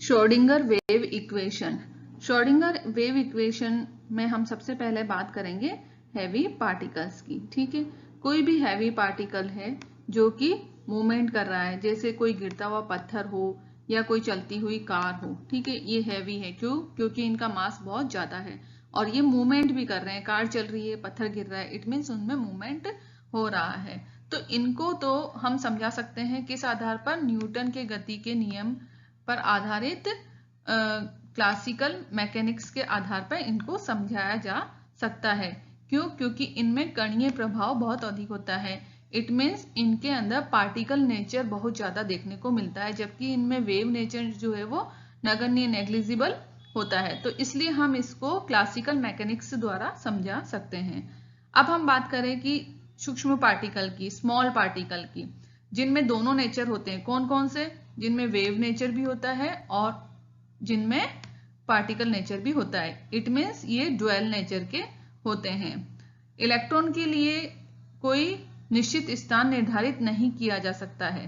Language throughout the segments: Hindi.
Schrodinger wave equation. Schrodinger wave equation में हम सबसे पहले बात करेंगे हैवी पार्टिकल्स की। ठीक है, कोई भी हैवी पार्टिकल है जो कि मूवमेंट कर रहा है, जैसे कोई गिरता हुआ पत्थर हो या कोई चलती हुई कार हो। ठीक है, ये हैवी है। क्यों? क्योंकि इनका मास बहुत ज्यादा है और ये मूवमेंट भी कर रहे हैं। कार चल रही है, पत्थर गिर रहा है, इट मीन्स उनमें मूवमेंट हो रहा है। तो इनको तो हम समझा सकते हैं किस आधार पर? न्यूटन के गति के नियम पर आधारित क्लासिकल मैकेनिक्स के आधार पर इनको समझाया जा सकता है। क्यों? क्योंकि इनमें कणीय प्रभाव बहुत अधिक होता है। इट मीन्स इनके अंदर पार्टिकल नेचर बहुत ज्यादा देखने को मिलता है, जबकि इनमें वेव नेचर जो है वो नगण्य नेग्लिजिबल होता है। तो इसलिए हम इसको क्लासिकल मैकेनिक्स द्वारा समझा सकते हैं। अब हम बात करें कि सूक्ष्म पार्टिकल की, स्मॉल पार्टिकल की, जिनमें दोनों नेचर होते हैं। कौन कौन से? जिनमें वेव नेचर भी होता है और जिनमें पार्टिकल नेचर भी होता है। इट मीन्स ये ड्यूअल नेचर के होते हैं। इलेक्ट्रॉन के लिए कोई निश्चित स्थान निर्धारित नहीं किया जा सकता है।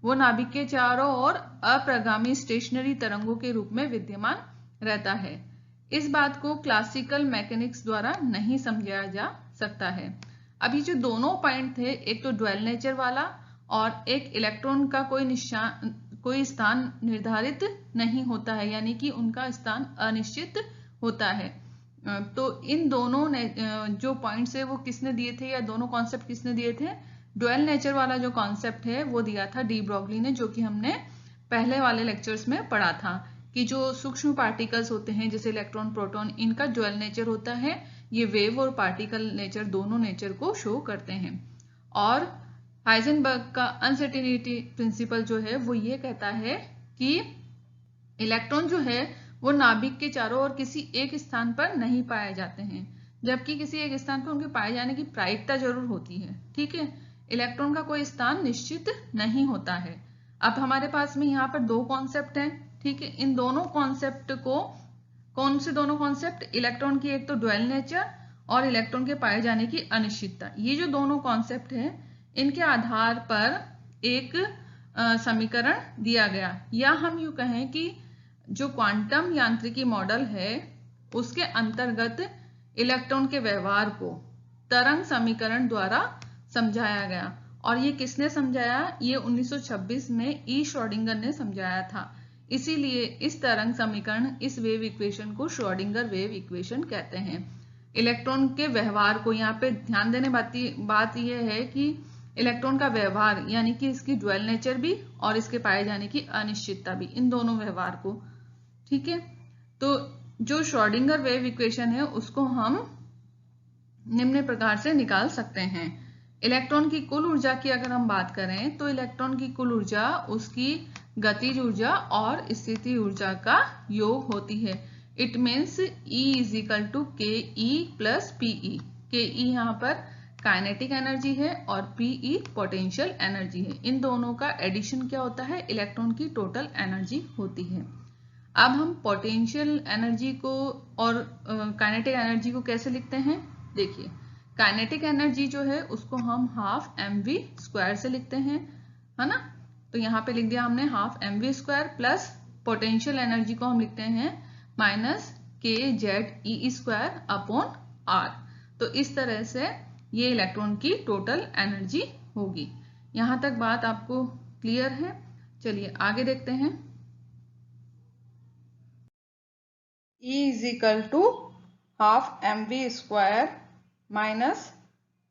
वो नाभिक के चारों ओर अप्रगामी स्टेशनरी तरंगों के रूप में विद्यमान रहता है। इस बात को क्लासिकल मैकेनिक्स द्वारा नहीं समझाया जा सकता है। अभी जो दोनों पॉइंट थे, एक तो ड्यूअल नेचर वाला और एक इलेक्ट्रॉन का कोई स्थान निर्धारित नहीं होता है, यानी कि उनका स्थान अनिश्चित होता है। तो इन दोनों ने जो पॉइंट्स है वो किसने दिए थे, या दोनों कॉन्सेप्ट किसने दिए थे? ड्यूअल नेचर वाला जो कॉन्सेप्ट है वो दिया था डी ब्रॉगली ने, जो कि हमने पहले वाले लेक्चर्स में पढ़ा था कि जो सूक्ष्म पार्टिकल्स होते हैं जैसे इलेक्ट्रॉन, प्रोटॉन, इनका ड्यूअल नेचर होता है। ये वेव और पार्टिकल नेचर दोनों नेचर को शो करते हैं। और हाइजेनबर्ग का अनसर्टेनिटी प्रिंसिपल जो है वो ये कहता है कि इलेक्ट्रॉन जो है वो नाभिक के चारों ओर किसी एक स्थान पर नहीं पाए जाते हैं, जबकि किसी एक स्थान पर उनके पाए जाने की प्रायिकता जरूर होती है। ठीक है, इलेक्ट्रॉन का कोई स्थान निश्चित नहीं होता है। अब हमारे पास में यहाँ पर दो कॉन्सेप्ट हैं। ठीक है, इन दोनों कॉन्सेप्ट को, कौन से दोनों कॉन्सेप्ट? इलेक्ट्रॉन की एक तो ड्यूअल नेचर और इलेक्ट्रॉन के पाए जाने की अनिश्चितता। ये जो दोनों कॉन्सेप्ट है, इनके आधार पर एक समीकरण दिया गया, या हम यूं कहें कि जो क्वांटम यांत्रिकी मॉडल है उसके अंतर्गत इलेक्ट्रॉन के व्यवहार को तरंग समीकरण द्वारा समझाया गया। और ये किसने समझाया? ये 1926 में ई श्रोडिंगर ने समझाया था। इसीलिए इस तरंग समीकरण, इस वेव इक्वेशन को श्रोडिंगर वेव इक्वेशन कहते हैं। इलेक्ट्रॉन के व्यवहार को, यहाँ पे ध्यान देने बात यह है कि इलेक्ट्रॉन का व्यवहार, यानी कि इसकी ड्यूअल नेचर भी और इसके पाए जाने की अनिश्चितता भी, इन दोनों व्यवहार को। ठीक है, तो जो श्रोडिंगर वेव इक्वेशन है उसको हम निम्न प्रकार से निकाल सकते हैं। इलेक्ट्रॉन की कुल ऊर्जा की अगर हम बात करें तो इलेक्ट्रॉन की कुल ऊर्जा उसकी गतिज ऊर्जा और स्थिति ऊर्जा का योग होती है। It means E is equal to K E plus PE. के ई यहाँ पर काइनेटिक एनर्जी है और पीई पोटेंशियल एनर्जी है। इन दोनों का एडिशन क्या होता है? इलेक्ट्रॉन की टोटल एनर्जी होती है। अब हम पोटेंशियल एनर्जी को और काइनेटिक एनर्जी को कैसे लिखते हैं? देखिए, काइनेटिक एनर्जी जो है उसको हम हाफ mv² से लिखते हैं, है ना। तो यहाँ पे लिख दिया हमने half mv² plus potential energy को हम लिखते हैं माइनस kZe² अपॉन r। तो इस तरह से ये इलेक्ट्रॉन की टोटल एनर्जी होगी। यहां तक बात आपको क्लियर है? चलिए आगे देखते हैं। E is equal to half mv² minus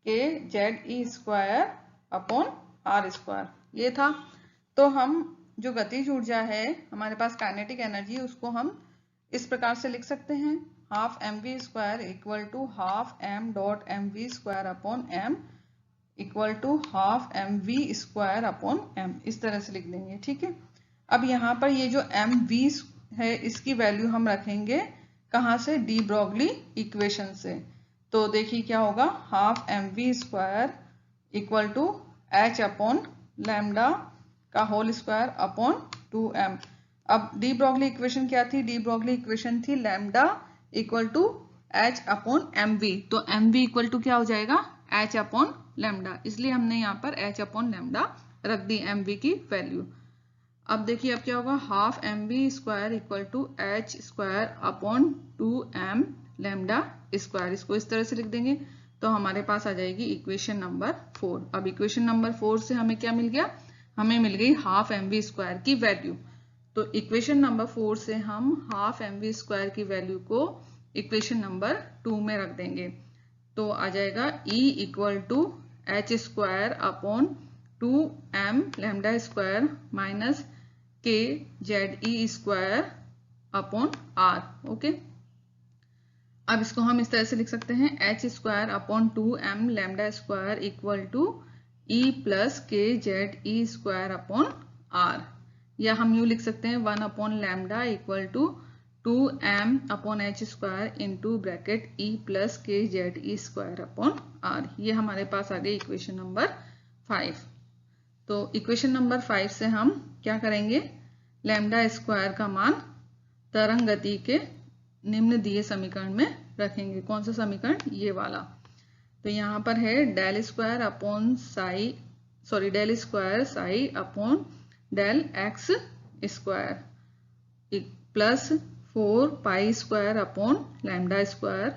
kZe² upon r², ये था। तो हम जो गतिज ऊर्जा है, हमारे पास काइनेटिक एनर्जी, उसको हम इस प्रकार से लिख सकते हैं, half mv² equal to half m dot mv² upon m equal to half mv² upon m, इस तरह से लिख देंगे। ठीक है, अब यहाँ पर ये जो mv है इसकी वैल्यू हम रखेंगे कहाँ से? डी ब्रॉगली इक्वेशन से। तो देखिए क्या होगा, half mv² equal to h upon lambda का होल स्क्वायर अपॉन 2m। अब डी ब्रॉगली इक्वेशन क्या थी? डी ब्रॉगली इक्वेशन थी lambda equal to h upon mv। तो mv इक्वल टू क्या हो जाएगा? h अपॉन लैम्डा, इसलिए हमने यहाँ पर h अपॉन लैम्डा रख दी mv की वैल्यू। अब देखिए अब क्या होगा, half M we square equal to H square upon 2m lambda square, इसको इस तरह से लिख देंगे तो हमारे पास आ जाएगी इक्वेशन नंबर 4। अब इक्वेशन नंबर 4 से हमें क्या मिल गया, हमें मिल गई हाफ एम वी स्क्वायर की वैल्यू। तो इक्वेशन नंबर 4 से हम हाफ एम वी स्क्वायर की वैल्यू को इक्वेशन नंबर 2 में रख देंगे तो आ जाएगा E equal to H square upon 2m lambda square minus K Z E square upon R. Okay, अब इसको हम इस तरह से लिख सकते हैं H square upon 2m lambda square equal to E plus के जेड ई स्क्वायर अपॉन आर, या हम यूं लिख सकते हैं 1 upon lambda equal to 2m upon H square into bracket E plus के Z E square upon are. ये हमारे पास आ गई इक्वेशन नंबर 5। तो इक्वेशन नंबर 5 से हम क्या करेंगे, लैम्डा स्क्वायर का मान तरंग गति के निम्न दिए समीकरण में रखेंगे। कौन सा समीकरण, ये वाला। तो यहाँ पर है del square upon psi, sorry del square psi upon del x square plus 4 pi square upon lambda square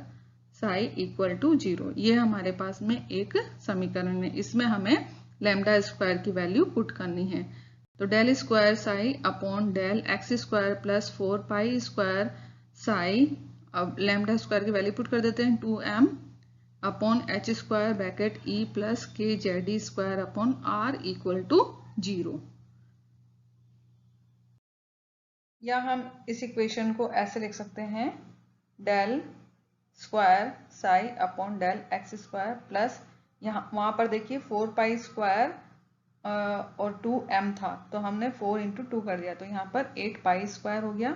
psi equal to 0। ये हमारे पास में एक समीकरण है, इसमें हमें लैम्डा स्क्वायर की वैल्यू पुट करनी है। तो del square psi upon del x square plus 4 pi square psi, अब लैम्डा स्क्वायर की वैल्यू पुट कर देते हैं 2m upon H square bracket E plus के Z E square upon R equal to 0। या हम इस इक्वेशन को ऐसे लिख सकते हैं del square psi upon del x square plus, यहाँ वहां पर देखिए 4 पाई स्क्वायर और 2m था तो हमने 4 इंटू 2 कर दिया तो यहाँ पर 8 पाई स्क्वायर हो गया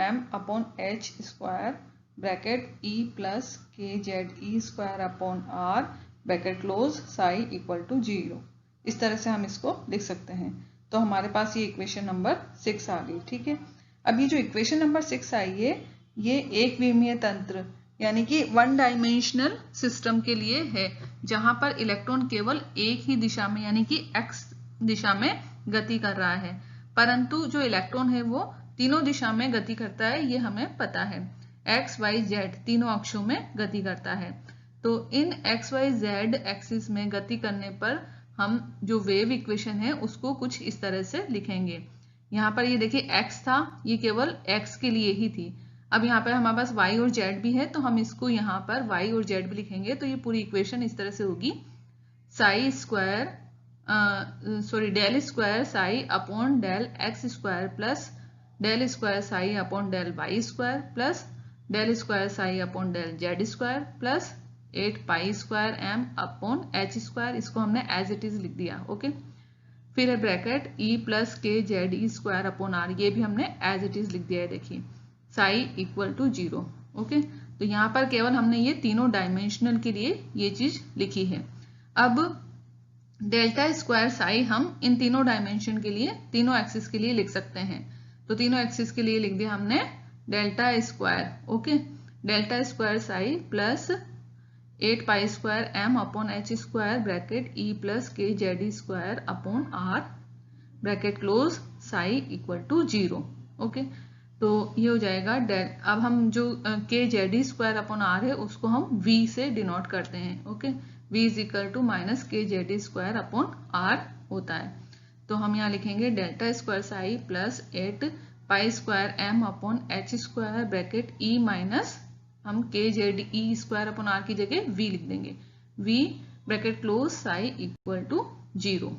m upon H square bracket E plus के Z E square upon R bracket close psi equal to 0। इस तरह से हम इसको लिख सकते हैं। तो हमारे पास ये इक्वेशन नंबर 6 आ गई। ठीक है, अब ये जो इक्वेशन नंबर 6 आई है ये एक विमीय तंत्र यानी कि 1 डायमेंशनल सिस्टम के लिए है, जहां पर इलेक्ट्रॉन केवल एक ही दिशा में यानी कि x दिशा में गति कर रहा है, परंतु जो इलेक्ट्रॉन है वो तीनों दिशा में गति करता है, ये हमें पता है। x, y, z तीनों अक्षों में गति करता है। तो इन x, y, z एक्सिस में गति करने पर हम जो वेव इक्वेशन है उसको कुछ इस तरह से लिखेंगे। यहाँ पर ये देखिए x था, ये केवल x के लिए ही थी। अब यहाँ पर हमारे पास y और z भी है तो हम इसको यहाँ पर y और z भी लिखेंगे। तो ये पूरी इक्वेशन इस तरह से होगी psi square del square psi upon del x square plus del square psi upon del y square plus del square psi upon del z square plus 8 pi square m upon H square, इसको हमने एज इट इज लिख दिया। ओके, फिर है ब्रैकेट E प्लस के Z E square upon are, ये भी हमने एज इट इज लिख दिया है। देखिए साई इक्वल टू 0। ओके, तो यहाँ पर केवल हमने ये तीनों डायमेंशनल के लिए ये चीज लिखी है। अब डेल्टा स्क्वायर साई हम इन तीनों डायमेंशन के लिए, तीनों एक्सिस के लिए लिख सकते हैं। तो तीनों एक्सिस के लिए लिख दिया हमने delta square. Okay, delta square psi plus 8 pi square m upon H square bracket E plus के Z E square upon R bracket close psi equal to 0। Okay, तो ये हो जाएगा अब हम जो के जेड ई स्क्वायर अपॉन आर है उसको हम v से डिनोट करते हैं। Okay, v is equal to minus K Z E square upon R होता है। तो हम यहाँ लिखेंगे delta square psi plus 8 pi square m upon H square bracket E minus हम के जेड ई स्क्वायर अपॉन आर की जगह v लिख देंगे, v bracket close psi equal to 0।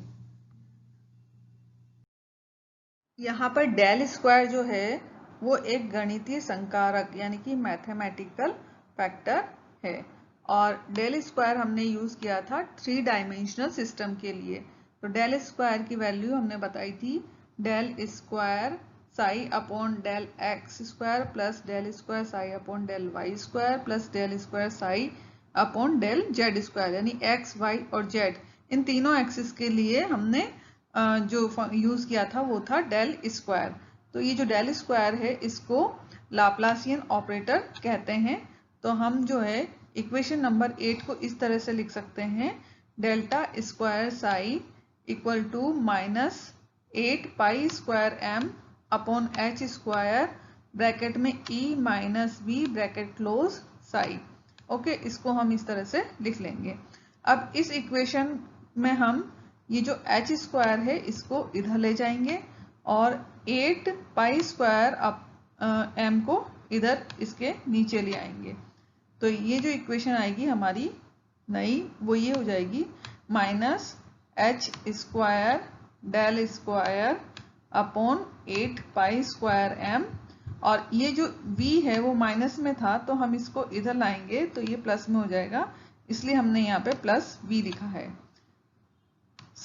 यहाँ पर डेल स्क्वायर जो है वो एक गणितीय संकारक यानी कि मैथमेटिकल फैक्टर है और डेल स्क्वायर हमने यूज किया था 3 डायमेंशनल सिस्टम के लिए। तो डेल स्क्वायर की वैल्यू हमने बताई थी del square psi upon del x square plus del square psi upon del y square plus del square psi upon del z square, यानी एक्स वाई और जेड इन तीनों एक्सिस के लिए हमने जो यूज किया था वो था डेल स्क्वायर। तो ये जो डेल स्क्वायर है इसको लाप्लासियन ऑपरेटर कहते हैं। तो हम जो है इक्वेशन नंबर 8 को इस तरह से लिख सकते हैं delta square psi equal to minus 8 pi square m upon h square bracket में e minus v bracket close psi. Okay, इसको हम इस तरह से लिख लेंगे। अब इस इक्वेशन में हम ये जो h स्क्वायर है इसको इधर ले जाएंगे और 8 पाई स्क्वायर m को इधर इसके नीचे ले आएंगे। तो ये जो इक्वेशन आएगी हमारी नई वो ये हो जाएगी minus h square del square upon 8 pi square m, और ये जो v है वो माइनस में था तो हम इसको इधर लाएंगे तो ये प्लस में हो जाएगा, इसलिए हमने यहाँ पे प्लस v लिखा है।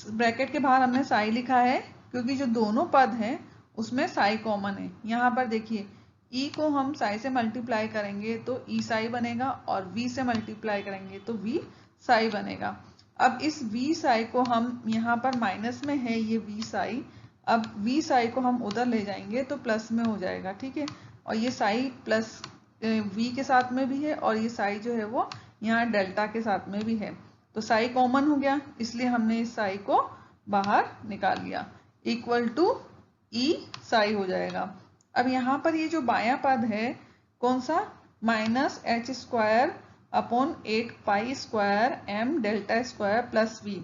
ब्रैकेट के बाहर हमने साई लिखा है क्योंकि जो दोनों पद हैं उसमें साई कॉमन है। यहाँ पर देखिए e को हम साई से मल्टीप्लाई करेंगे तो e साई बनेगा और v से मल्टीप्लाई करेंगे तो v साई बनेगा। अब इस v साई को हम यहाँ पर माइनस में है ये v साई, अब v साई को हम उधर ले जाएंगे तो प्लस में हो जाएगा, ठीक है। और ये साई प्लस v के साथ में भी है और ये साई जो है वो यहाँ डेल्टा के साथ में भी है, तो साई कॉमन हो गया इसलिए हमने इस साई को बाहर निकाल लिया, इक्वल टू e साई हो जाएगा। अब यहाँ पर ये जो बायां पद है कौन सा, minus h square upon 8 pi square m delta square plus v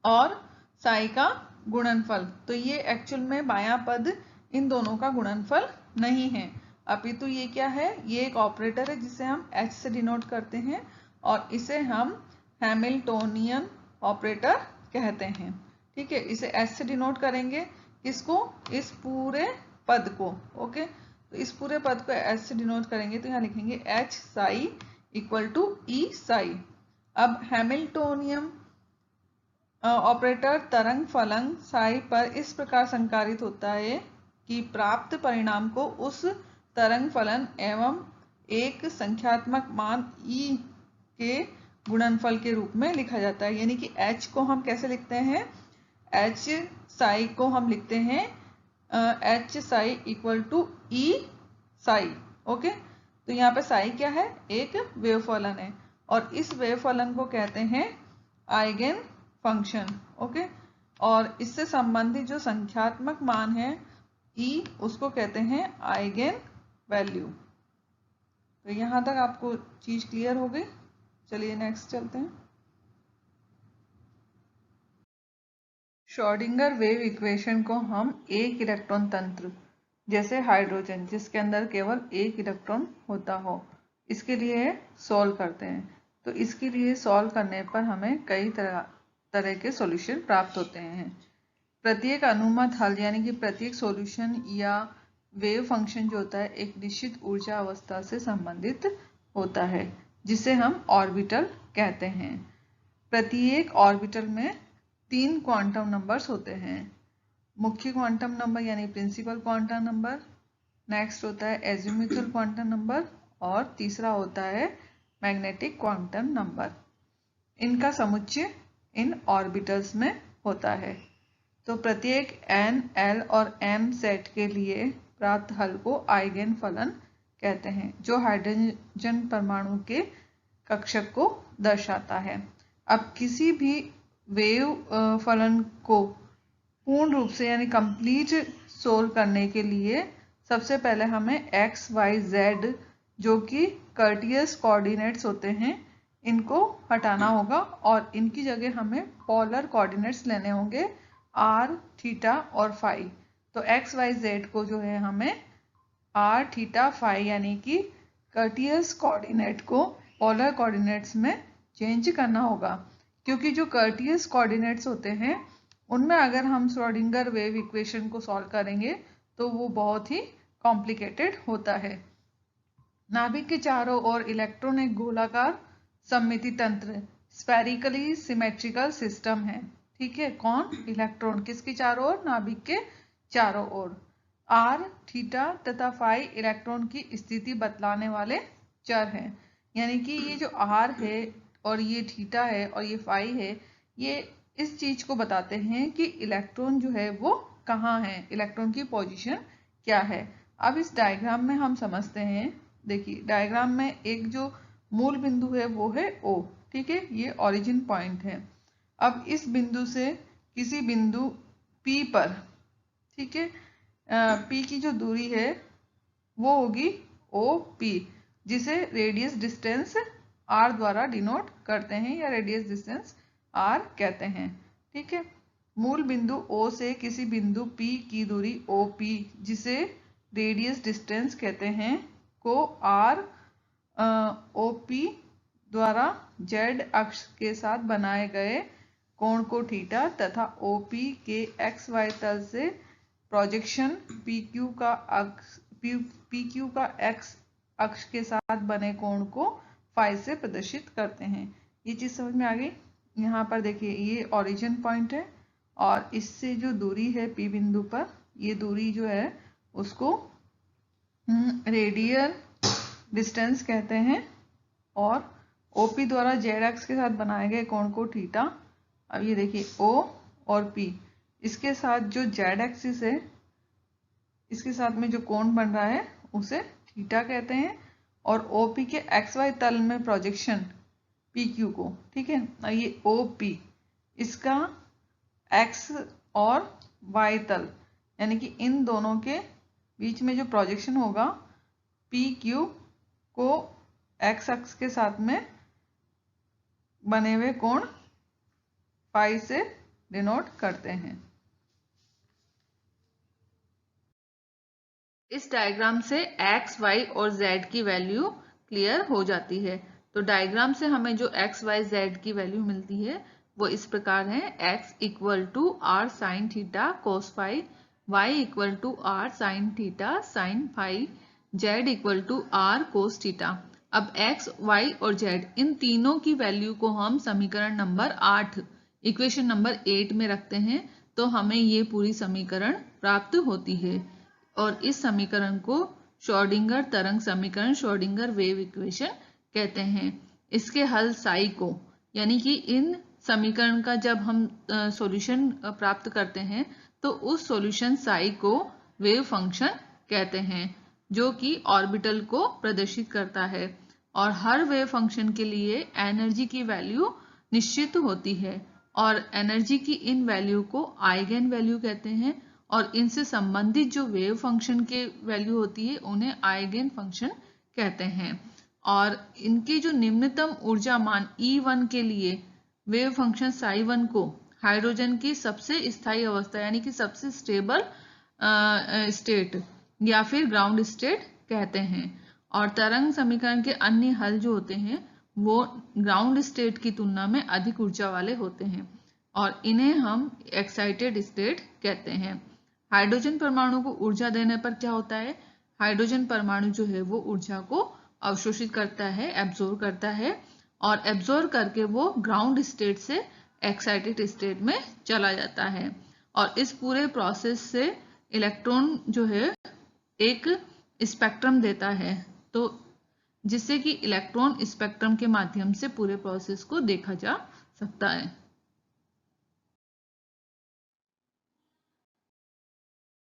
और साई का गुणनफल। तो ये एक्चुअल में बायां पद इन दोनों का गुणनफल नहीं है, अपितु ये क्या है, ये एक ऑपरेटर है जिसे हम h से डिनोट करते हैं और इसे हम हैमिल्टोनियन ऑपरेटर कहते हैं, ठीक है। इसे h से डिनोट करेंगे, किसको, इस पूरे पद को। ओके, तो इस पूरे पद को h से डिनोट करेंगे तो यहाँ लिखेंगे h psi equal to e psi. अब हैमिल्टोनियन ऑपरेटर तरंग फलन साई पर इस प्रकार संकारित होता है कि प्राप्त परिणाम को उस तरंग फलन एवं एक संख्यात्मक मान e के गुणनफल के रूप में लिखा जाता है। यानी कि h को हम कैसे लिखते हैं, h साई को हम लिखते हैं h psi equal to e psi. Okay, तो यहाँ पे साई क्या है, एक वेव फलन है और इस वेव फलन को कहते हैं आइगेन फंक्शन। ओके, और इससे संबंधित जो संख्यात्मक मान है e उसको कहते हैं आइगेन वैल्यू। तो यहाँ तक आपको चीज क्लियर हो गई। चलिए नेक्स्ट चलते हैं। श्रोडिंगर वेव इक्वेशन को हम एक इलेक्ट्रॉन तंत्र जैसे हाइड्रोजन जिसके अंदर केवल एक इलेक्ट्रॉन होता हो इसके लिए सॉल्व करते हैं। तो इसके लिए सॉल्व करने पर हमें कई तरह के सॉल्यूशन प्राप्त होते हैं। प्रत्येक अनुमत हल यानी कि प्रत्येक सॉल्यूशन या वेव फंक्शन जो होता है एक निश्चित ऊर्जा अवस्था से संबंधित होता है जिसे हम ऑर्बिटल कहते हैं। प्रत्येक ऑर्बिटल में 3 क्वांटम नंबर्स होते हैं, मुख्य क्वांटम नंबर यानी प्रिंसिपल क्वांटम नंबर, नेक्स्ट होता है एजिमुथल क्वांटम नंबर और तीसरा होता है मैग्नेटिक क्वांटम नंबर। इनका समुच्चय इन ऑर्बिटल्स में होता है। तो प्रत्येक n, l और m सेट के लिए प्राप्त हल को आइगेन फलन कहते हैं जो हाइड्रोजन परमाणु के कक्षक को दर्शाता है। अब किसी भी वेव फलन को पूर्ण रूप से यानी कंप्लीट सोल्व करने के लिए सबसे पहले हमें x, y, z जो कि कार्टियस कोऑर्डिनेट्स होते हैं इनको हटाना होगा और इनकी जगह हमें पोलर कोऑर्डिनेट्स लेने होंगे r, थीटा और फाई। तो x, y, z को जो है हमें r, थीटा, फाई यानी कि कार्टियस कोऑर्डिनेट को पोलर कोऑर्डिनेट्स में चेंज करना होगा, क्योंकि जो कार्टियस कोऑर्डिनेट्स होते हैं उनमें अगर हम श्रोडिंगर वेव इक्वेशन को सॉल्व करेंगे तो वो बहुत ही कॉम्प्लिकेटेड होता है। नाभिक के चारों ओर इलेक्ट्रॉन एक गोलाकार सममिति तंत्र स्फेरिकली सिमेट्रिकल सिस्टम है, ठीक है। कौन, इलेक्ट्रॉन किसके चारों ओर, नाभिक के चारों ओर। r, थीटा तथा फाई इलेक्ट्रॉन की स्थिति बतलाने वाले चर हैं। यानी कि ये जो r है और ये थीटा है और ये फाई है ये इस चीज को बताते हैं कि इलेक्ट्रॉन जो है वो कहाँ है, इलेक्ट्रॉन की पोजीशन क्या है। अब इस डायग्राम में हम समझते हैं। देखिए डायग्राम में एक जो मूल बिंदु है वो है O, ठीक है, ये ओरिजिन पॉइंट है। अब इस बिंदु से किसी बिंदु P पर, ठीक है। P की जो दूरी है वो होगी OP, जिसे रेडियस डिस्टेंस R द्वारा डिनोट करते हैं या रेडियस डिस्टेंस R कहते हैं, ठीक है। मूल बिंदु O से किसी बिंदु P की दूरी OP, जिसे रेडियस डिस्टेंस कहते हैं, को R OP द्वारा Z अक्ष के साथ बनाए गए कोण को थीटा तथा OP के XY तल से प्रोजेक्शन PQ का X अक्ष के साथ बने कोण को फाई से प्रदर्शित करते हैं। ये चीज समझ में आ गई। यहाँ पर देखिए ये ओरिजिन पॉइंट है और इससे जो दूरी है P बिंदु पर, ये दूरी जो है उसको रेडियल डिस्टेंस कहते हैं और OP द्वारा Z अक्ष के साथ बनाए गए कोण को थीटा। अब ये देखिए O और P, इसके साथ जो Z एक्सिस है, इसके साथ में जो कोण बन रहा है उसे थीटा कहते हैं और OP के XY तल में प्रोजेक्शन PQ को, ठीक है। और ये OP, इसका X और Y तल यानी कि इन दोनों के बीच में जो प्रोजेक्शन होगा PQ को X अक्ष के साथ में बने हुए कोण फाई से डिनोट करते हैं। इस डायग्राम से X, Y और Z की वैल्यू क्लियर हो जाती है। तो डायग्राम से हमें जो X, Y, Z की वैल्यू मिलती है वो इस प्रकार है। X equal to R sine theta cos phi, Y equal to R sine theta sine phi, Z equal to R cos theta. अब X, Y और Z इन तीनों की वैल्यू को हम समीकरण नंबर 8 इक्वेशन नंबर 8 में रखते हैं तो हमें ये पूरी समीकरण प्राप्त होती है और इस समीकरण को श्रोडिंगर तरंग समीकरण, श्रोडिंगर वेव इक्वेशन कहते हैं। इसके हल साई को, यानी कि इन समीकरण का जब हम सॉल्यूशन प्राप्त करते हैं तो उस सॉल्यूशन साई को वेव फंक्शन कहते हैं, जो कि ऑर्बिटल को प्रदर्शित करता है। और हर वेव फंक्शन के लिए एनर्जी की वैल्यू निश्चित होती है और एनर्जी की इन वैल्यू को आइगन वैल्यू कहते हैं और इनसे संबंधित जो वेव फंक्शन के वैल्यू होती है उन्हें आइगन फंक्शन कहते हैं। और इनके जो निम्नतम ऊर्जा मान E1 के लिए वेव फंक्शन साई1 को हाइड्रोजन की सबसे स्थायी अवस्था यानी कि सबसे स्टेबल स्टेट या फिर ग्राउंड स्टेट कहते हैं। और तरंग समीकरण के अन्य हल जो होते हैं वो ग्राउंड स्टेट की तुलना में अधिक ऊर्जा वाले होते हैं और इन्हें हम एक्साइटेड स्टेट कहते हैं। हाइड्रोजन परमाणु को ऊर्जा देने पर क्या होता है, हाइड्रोजन परमाणु जो है वो ऊर्जा को अवशोषित करता है, एब्जॉर्ब करता है और एब्जॉर्ब करके वो ग्राउंड स्टेट से एक्साइटेड स्टेट में चला जाता है। और इस पूरे प्रोसेस से इलेक्ट्रॉन जो है एक स्पेक्ट्रम देता है, तो जिससे कि इलेक्ट्रॉन स्पेक्ट्रम के माध्यम से पूरे प्रोसेस को देखा जा सकता है।